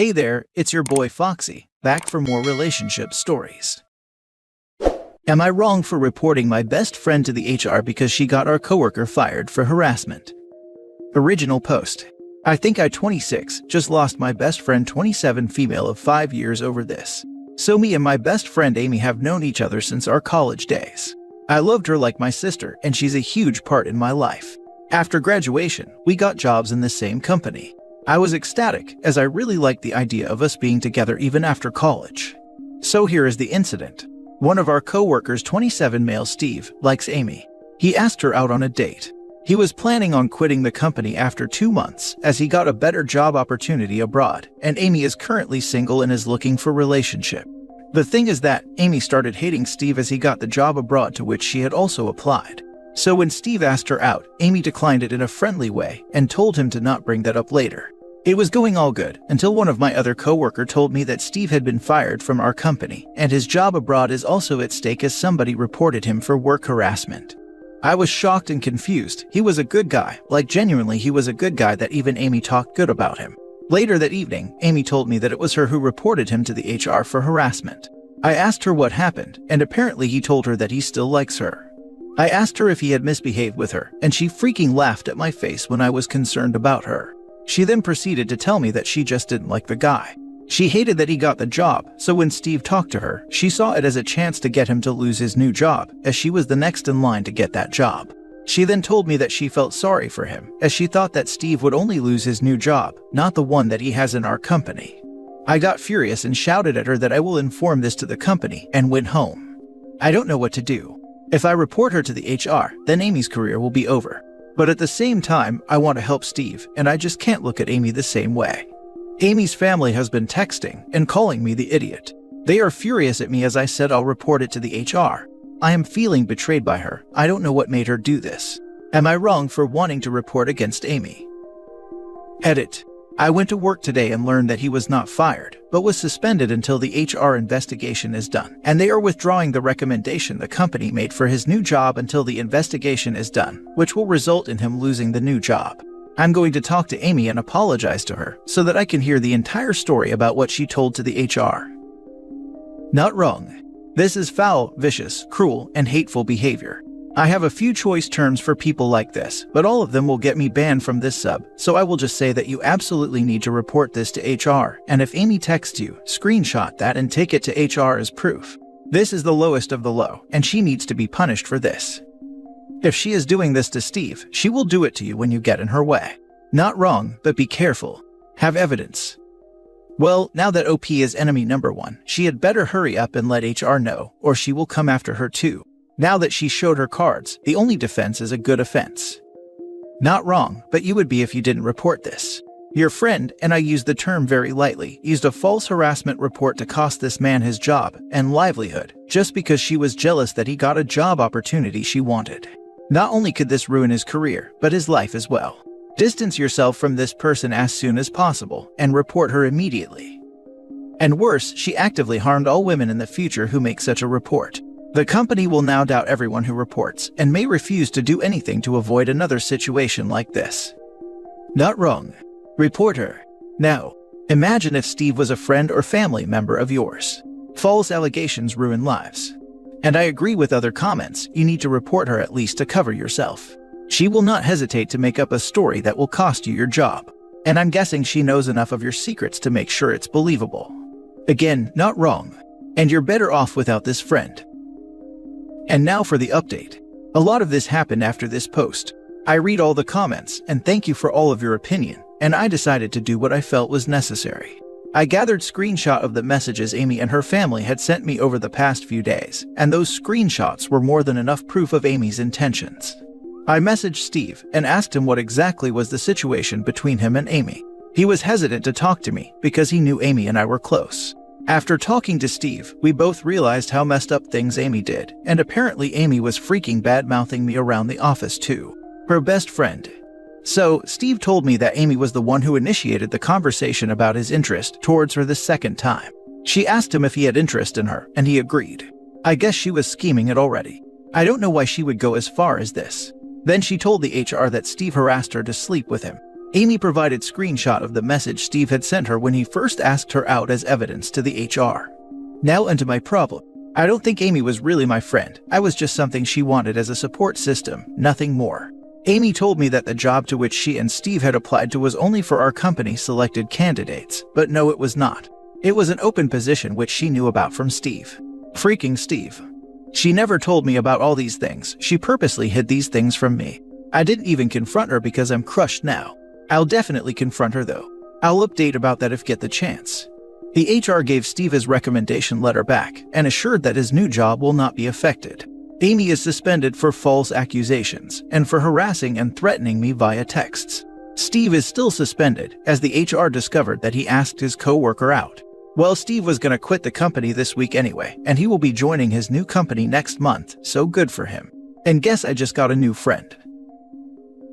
Hey there, it's your boy Foxy, back for more relationship stories. Am I wrong for reporting my best friend to the HR because she got our coworker fired for harassment? Original post. I think I 26 just lost my best friend 27 female of 5 years over this. So me and my best friend Amy have known each other since our college days. I loved her like my sister and she's a huge part in my life. After graduation, we got jobs in the same company. I was ecstatic as I really liked the idea of us being together even after college. So here is the incident. One of our co-workers, 27 male Steve, likes Amy. He asked her out on a date. He was planning on quitting the company after 2 months as he got a better job opportunity abroad, and Amy is currently single and is looking for a relationship. The thing is that Amy started hating Steve as he got the job abroad to which she had also applied. So when Steve asked her out, Amy declined it in a friendly way and told him to not bring that up later. It was going all good until one of my other co-worker told me that Steve had been fired from our company and his job abroad is also at stake as somebody reported him for work harassment. I was shocked and confused. He was a good guy, like genuinely he was a good guy that even Amy talked good about him. Later that evening, Amy told me that it was her who reported him to the HR for harassment. I asked her what happened, and apparently he told her that he still likes her. I asked her if he had misbehaved with her, and she freaking laughed at my face when I was concerned about her. She then proceeded to tell me that she just didn't like the guy. She hated that he got the job, so when Steve talked to her, she saw it as a chance to get him to lose his new job, as she was the next in line to get that job. She then told me that she felt sorry for him, as she thought that Steve would only lose his new job, not the one that he has in our company. I got furious and shouted at her that I will inform this to the company and went home. I don't know what to do. If I report her to the HR, then Amy's career will be over. But at the same time, I want to help Steve, and I just can't look at Amy the same way. Amy's family has been texting and calling me the idiot. They are furious at me as I said I'll report it to the HR. I am feeling betrayed by her. I don't know what made her do this. Am I wrong for wanting to report against Amy? Edit. I went to work today and learned that he was not fired, but was suspended until the HR investigation is done, and they are withdrawing the recommendation the company made for his new job until the investigation is done, which will result in him losing the new job. I'm going to talk to Amy and apologize to her so that I can hear the entire story about what she told to the HR. Not wrong. This is foul, vicious, cruel, and hateful behavior. I have a few choice terms for people like this, but all of them will get me banned from this sub, so I will just say that you absolutely need to report this to HR, and if Amy texts you, screenshot that and take it to HR as proof. This is the lowest of the low, and she needs to be punished for this. If she is doing this to Steve, she will do it to you when you get in her way. Not wrong, but be careful. Have evidence. Well, now that OP is enemy number 1, she had better hurry up and let HR know, or she will come after her too. Now that she showed her cards, the only defense is a good offense. Not wrong, but you would be if you didn't report this. Your friend, and I use the term very lightly, used a false harassment report to cost this man his job and livelihood, just because she was jealous that he got a job opportunity she wanted. Not only could this ruin his career, but his life as well. Distance yourself from this person as soon as possible, and report her immediately. And worse, she actively harmed all women in the future who make such a report. The company will now doubt everyone who reports, and may refuse to do anything to avoid another situation like this. Not wrong. Report her. Now, imagine if Steve was a friend or family member of yours. False allegations ruin lives. And I agree with other comments, you need to report her at least to cover yourself. She will not hesitate to make up a story that will cost you your job. And I'm guessing she knows enough of your secrets to make sure it's believable. Again, not wrong. And you're better off without this friend. And now for the update. A lot of this happened after this post. I read all the comments and thank you for all of your opinion, and I decided to do what I felt was necessary. I gathered screenshot of the messages Amy and her family had sent me over the past few days, and those screenshots were more than enough proof of Amy's intentions. I messaged Steve and asked him what exactly was the situation between him and Amy. He was hesitant to talk to me because he knew Amy and I were close. After talking to Steve, we both realized how messed up things Amy did, and apparently Amy was freaking bad-mouthing me around the office too. Her best friend. So, Steve told me that Amy was the one who initiated the conversation about his interest towards her the second time. She asked him if he had interest in her, and he agreed. I guess she was scheming it already. I don't know why she would go as far as this. Then she told the HR that Steve harassed her to sleep with him. Amy provided screenshot of the message Steve had sent her when he first asked her out as evidence to the HR. Now onto my problem. I don't think Amy was really my friend. I was just something she wanted as a support system, nothing more. Amy told me that the job to which she and Steve had applied to was only for our company selected candidates, but no, it was not. It was an open position which she knew about from Steve. Freaking Steve. She never told me about all these things. She purposely hid these things from me. I didn't even confront her because I'm crushed now. I'll definitely confront her though. I'll update about that if get the chance. The HR gave Steve his recommendation letter back and assured that his new job will not be affected. Amy is suspended for false accusations and for harassing and threatening me via texts. Steve is still suspended as the HR discovered that he asked his co-worker out. Well, Steve was gonna quit the company this week anyway, and he will be joining his new company next month, so good for him. And guess I just got a new friend.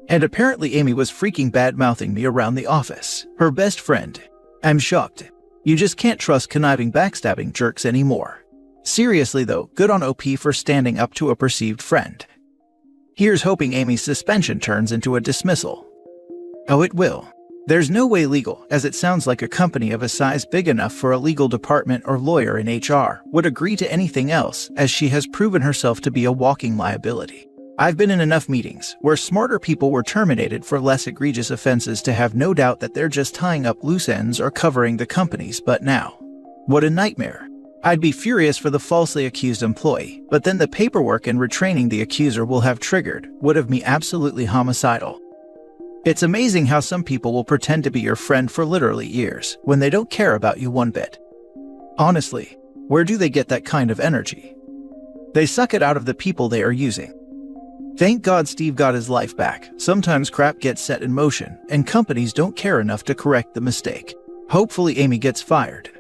And apparently Amy was freaking bad-mouthing me around the office. Her best friend. I'm shocked. You just can't trust conniving backstabbing jerks anymore. Seriously though, good on OP for standing up to a perceived friend. Here's hoping Amy's suspension turns into a dismissal. Oh, it will. There's no way legal, as it sounds like a company of a size big enough for a legal department or lawyer in HR would agree to anything else, as she has proven herself to be a walking liability. I've been in enough meetings where smarter people were terminated for less egregious offenses to have no doubt that they're just tying up loose ends or covering the companies, but now. What a nightmare. I'd be furious for the falsely accused employee, but then the paperwork and retraining the accuser will have triggered would have me absolutely homicidal. It's amazing how some people will pretend to be your friend for literally years when they don't care about you one bit. Honestly, where do they get that kind of energy? They suck it out of the people they are using. Thank God Steve got his life back. Sometimes crap gets set in motion, and companies don't care enough to correct the mistake. Hopefully Amy gets fired.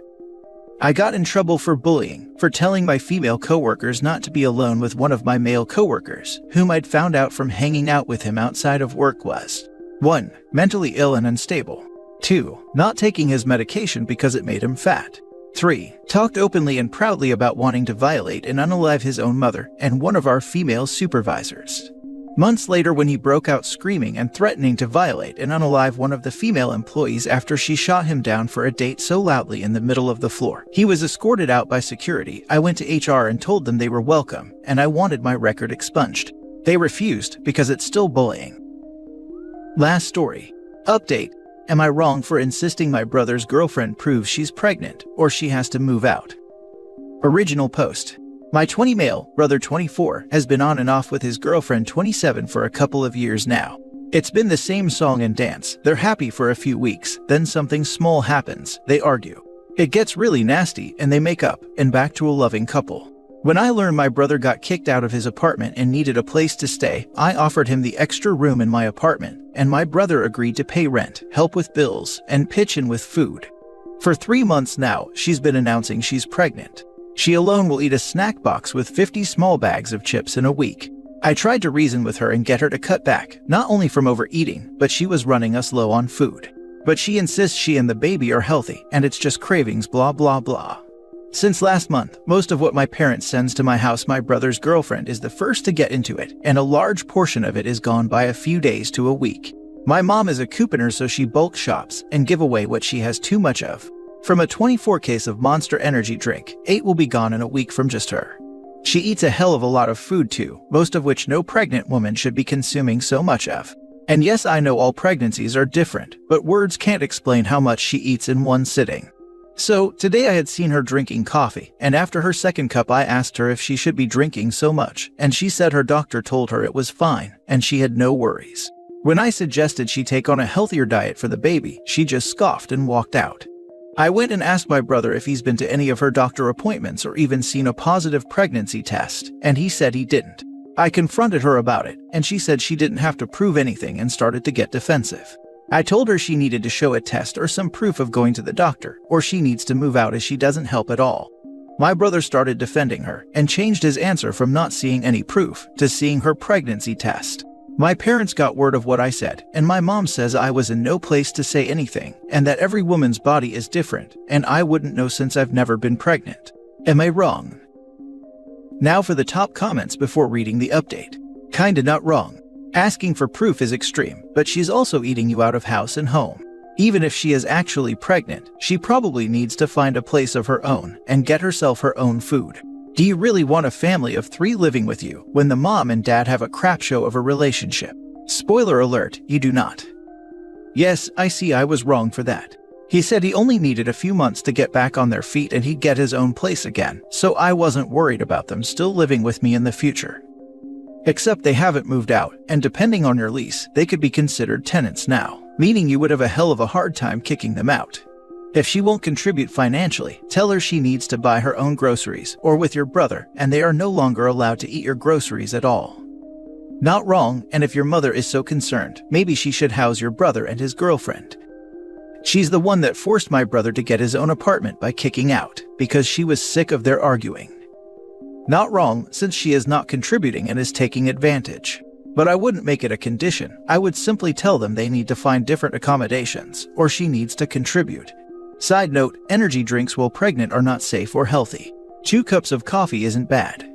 I got in trouble for bullying, for telling my female coworkers not to be alone with one of my male coworkers, whom I'd found out from hanging out with him outside of work was 1. Mentally ill and unstable. 2. Not taking his medication because it made him fat. 3. Talked openly and proudly about wanting to violate and unalive his own mother and one of our female supervisors. Months later, when he broke out screaming and threatening to violate and unalive one of the female employees after she shot him down for a date so loudly in the middle of the floor, he was escorted out by security. I went to HR and told them they were welcome, and I wanted my record expunged. They refused because it's still bullying. Last story. Update. Am I wrong for insisting my brother's girlfriend proves she's pregnant or she has to move out? Original post. My 20 male brother 24 has been on and off with his girlfriend 27 for a couple of years now. It's been the same song and dance. They're happy for a few weeks, then something small happens. They argue. It gets really nasty and they make up and back to a loving couple. When I learned my brother got kicked out of his apartment and needed a place to stay, I offered him the extra room in my apartment, and my brother agreed to pay rent, help with bills, and pitch in with food. For 3 months now, she's been announcing she's pregnant. She alone will eat a snack box with 50 small bags of chips in a week. I tried to reason with her and get her to cut back, not only from overeating, but she was running us low on food. But she insists she and the baby are healthy, and it's just cravings, blah blah blah. Since last month, most of what my parents sends to my house my brother's girlfriend is the first to get into it, and a large portion of it is gone by a few days to a week. My mom is a couponer, so she bulk shops and give away what she has too much of. From a 24 case of Monster Energy drink, 8 will be gone in a week from just her. She eats a hell of a lot of food too, most of which no pregnant woman should be consuming so much of. And yes, I know all pregnancies are different, but words can't explain how much she eats in one sitting. So, today I had seen her drinking coffee, and after her second cup I asked her if she should be drinking so much, and she said her doctor told her it was fine, and she had no worries. When I suggested she take on a healthier diet for the baby, she just scoffed and walked out. I went and asked my brother if he's been to any of her doctor appointments or even seen a positive pregnancy test, and he said he didn't. I confronted her about it, and she said she didn't have to prove anything and started to get defensive. I told her she needed to show a test or some proof of going to the doctor, or she needs to move out as she doesn't help at all. My brother started defending her and changed his answer from not seeing any proof to seeing her pregnancy test. My parents got word of what I said, and my mom says I was in no place to say anything, and that every woman's body is different, and I wouldn't know since I've never been pregnant. Am I wrong? Now for the top comments before reading the update. Kinda not wrong. Asking for proof is extreme, but she's also eating you out of house and home. Even if she is actually pregnant, she probably needs to find a place of her own and get herself her own food. Do you really want a family of 3 living with you when the mom and dad have a crap show of a relationship? Spoiler alert, you do not. Yes, I see I was wrong for that. He said he only needed a few months to get back on their feet and he'd get his own place again, so I wasn't worried about them still living with me in the future. Except they haven't moved out, and depending on your lease, they could be considered tenants now, meaning you would have a hell of a hard time kicking them out. If she won't contribute financially, tell her she needs to buy her own groceries, or with your brother, and they are no longer allowed to eat your groceries at all. Not wrong, and if your mother is so concerned, maybe she should house your brother and his girlfriend. She's the one that forced my brother to get his own apartment by kicking out, because she was sick of their arguing. Not wrong, since she is not contributing and is taking advantage. But I wouldn't make it a condition, I would simply tell them they need to find different accommodations, or she needs to contribute. Side note, energy drinks while pregnant are not safe or healthy. 2 cups of coffee isn't bad.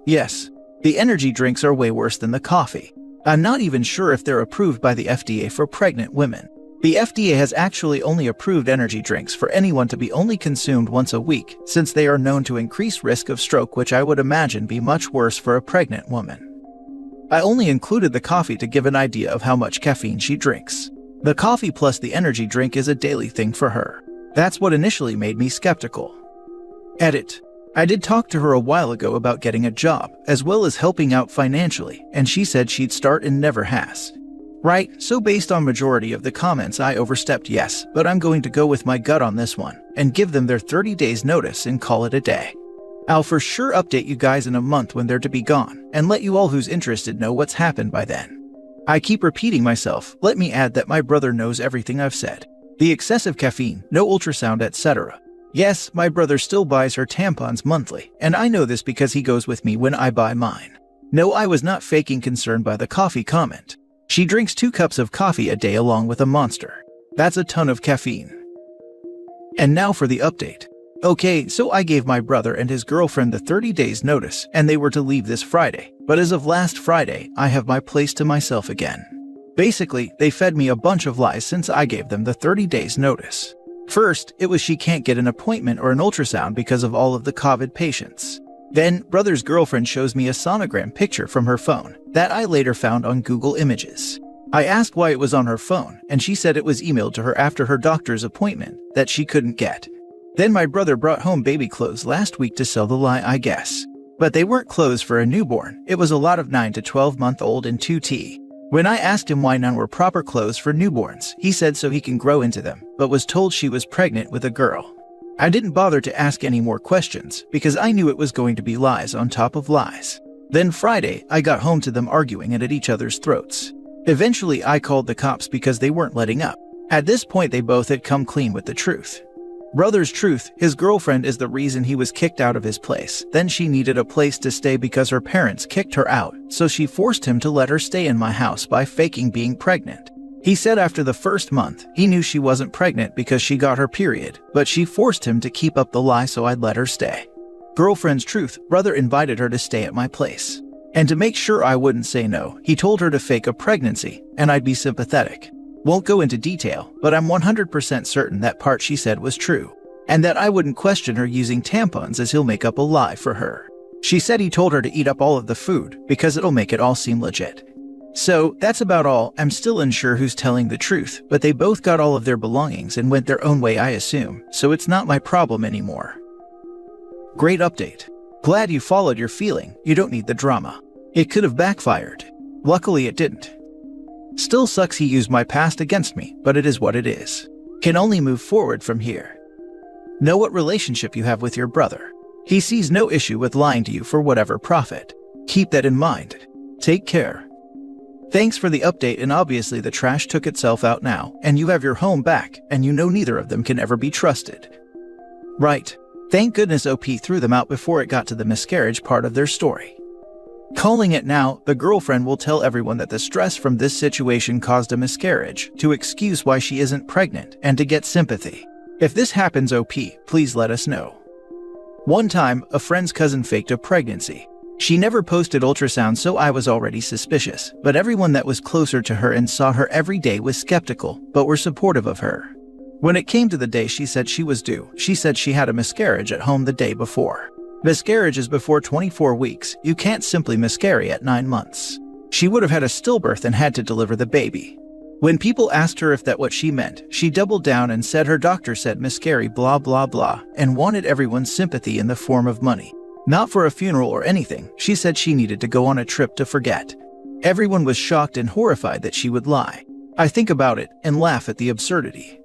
Yes, the energy drinks are way worse than the coffee. I'm not even sure if they're approved by the FDA for pregnant women. The FDA has actually only approved energy drinks for anyone to be only consumed once a week, since they are known to increase risk of stroke, which I would imagine be much worse for a pregnant woman. I only included the coffee to give an idea of how much caffeine she drinks. The coffee plus the energy drink is a daily thing for her. That's what initially made me skeptical. Edit. I did talk to her a while ago about getting a job, as well as helping out financially, and she said she'd start and never has. Right, so based on majority of the comments I overstepped yes, but I'm going to go with my gut on this one, and give them their 30 days notice and call it a day. I'll for sure update you guys in a month when they're to be gone, and let you all who's interested know what's happened by then. I keep repeating myself, let me add that my brother knows everything I've said. The excessive caffeine, no ultrasound, etc. Yes, my brother still buys her tampons monthly, and I know this because he goes with me when I buy mine. No, I was not faking concern by the coffee comment. She drinks 2 cups of coffee a day along with a Monster. That's a ton of caffeine. And now for the update. Okay, so I gave my brother and his girlfriend the 30 days notice, and they were to leave this Friday, but as of last Friday, I have my place to myself again. Basically, they fed me a bunch of lies since I gave them the 30 days notice. First, it was she can't get an appointment or an ultrasound because of all of the COVID patients. Then, brother's girlfriend shows me a sonogram picture from her phone that I later found on Google Images. I asked why it was on her phone, and she said it was emailed to her after her doctor's appointment that she couldn't get. Then my brother brought home baby clothes last week to sell the lie, I guess. But they weren't clothes for a newborn, it was a lot of 9 to 12-month-old in 2T. When I asked him why none were proper clothes for newborns, he said so he can grow into them, but was told she was pregnant with a girl. I didn't bother to ask any more questions because I knew it was going to be lies on top of lies. Then Friday, I got home to them arguing and at each other's throats. Eventually, I called the cops because they weren't letting up. At this point, they both had come clean with the truth. Brother's truth, his girlfriend is the reason he was kicked out of his place. Then she needed a place to stay because her parents kicked her out, so she forced him to let her stay in my house by faking being pregnant. He said after the first month, he knew she wasn't pregnant because she got her period, but she forced him to keep up the lie so I'd let her stay. Girlfriend's truth, brother invited her to stay at my place. And to make sure I wouldn't say no, he told her to fake a pregnancy, and I'd be sympathetic. Won't go into detail, but I'm 100% certain that part she said was true, and that I wouldn't question her using tampons as he'll make up a lie for her. She said he told her to eat up all of the food because it'll make it all seem legit. So, that's about all. I'm still unsure who's telling the truth, but they both got all of their belongings and went their own way, I assume, so it's not my problem anymore. Great update. Glad you followed your feeling, you don't need the drama. It could have backfired. Luckily it didn't. Still sucks he used my past against me, but it is what it is. Can only move forward from here. Know what relationship you have with your brother. He sees no issue with lying to you for whatever profit. Keep that in mind. Take care. Thanks for the update, and obviously the trash took itself out now, and you have your home back, and you know neither of them can ever be trusted. Right. Thank goodness OP threw them out before it got to the miscarriage part of their story. Calling it now, the girlfriend will tell everyone that the stress from this situation caused a miscarriage, to excuse why she isn't pregnant, and to get sympathy. If this happens OP, please let us know. One time, a friend's cousin faked a pregnancy. She never posted ultrasound, so I was already suspicious, but everyone that was closer to her and saw her every day was skeptical, but were supportive of her. When it came to the day she said she was due, she said she had a miscarriage at home the day before. Miscarriage is before 24 weeks. You can't simply miscarry at 9 months. She would have had a stillbirth and had to deliver the baby. When people asked her if that what she meant, she doubled down and said her doctor said miscarry blah blah blah and wanted everyone's sympathy in the form of money. Not for a funeral or anything. She said she needed to go on a trip to forget. Everyone was shocked and horrified that she would lie. I think about it and laugh at the absurdity.